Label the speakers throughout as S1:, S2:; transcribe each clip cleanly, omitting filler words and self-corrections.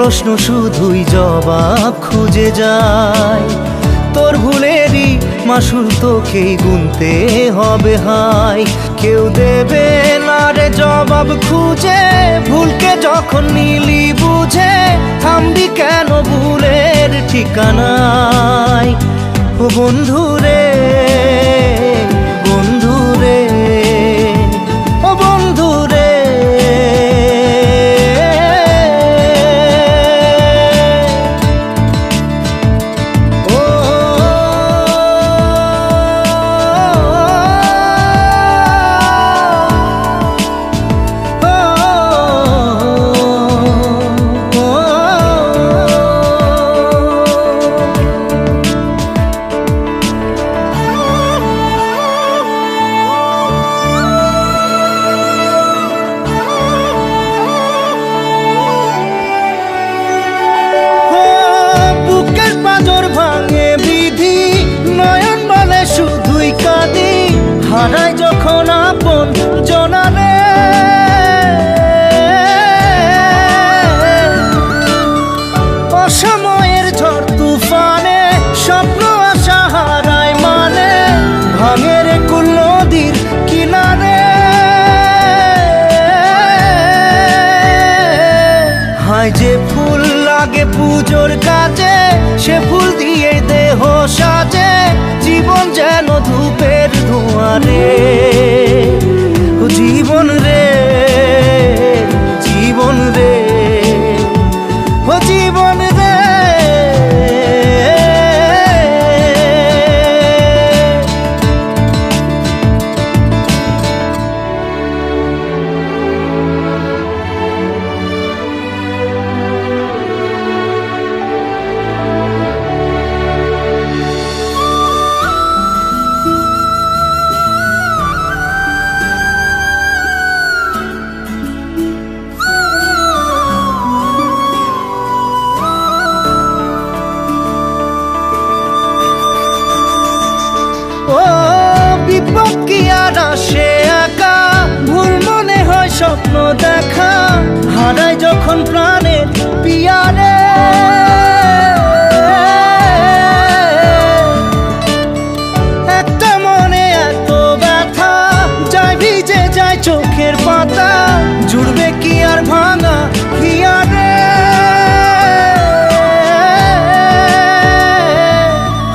S1: প্রশ্ন শুধুই জবাব খুঁজে যায়। তোর ভুলেরই মাসুল তোকেই গুনতে হবে হাই। কেউ দেবে না রে জবাব খুঁজে, ভুলকে যখন নিলি বুঝে থামবি কেন ভুলের ঠিকানায়। ও বন্ধু রে, বন্ধু রে, ও বন্ধু রে। হারাই যখন আপন জনারে, অসময়ের ঝড় তুফানে স্বপ্ন আশা হারায় মানে, ভাঙের কুল নদীর কিনারে। হায় যে ফুল লাগে পুজোর কাজে, সে ফুল দিয়ে দেহ সাজে, জীবন যেন ধূপের ধোঁয়ারে। জীবন রে, জীবন রে, ও জীবন রে। ও বিপদ কি আর আসে একা, ভুল মনে হয় স্বপ্ন দেখা, হারায় যখন প্রাণের পিয়ারে। একটা মনে এত ব্যথা, যায় ভিজে যায় চোখের পাতা, জুড়বে কি আর ভাঙা হিয়ারে।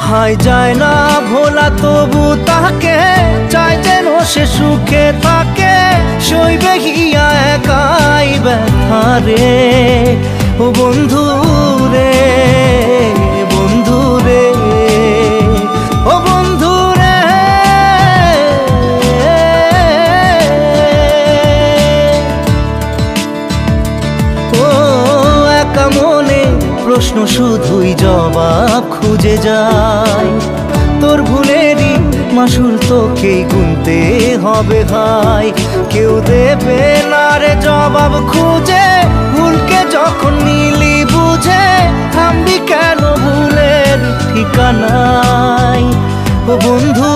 S1: হায় যায় না ভোলা তবু তাকে, চাই যেন সে সুখে থাকে, সইবে হিয়া একাই ব্যথা রে। ও বন্ধু রে, বন্ধু রে, ও বন্ধু রে। ও একা মনে প্রশ্ন শুধুই জবাব খুঁজে যায়। তোর ভুলেরই মাসুল তোকেই গুনতে হবে হাই। কেউ দেবে না রে জবাব খুঁজে, ভুলকে যখন নিলি বুঝে থামবি কেন ভুলের ঠিকানায়। ও বন্ধু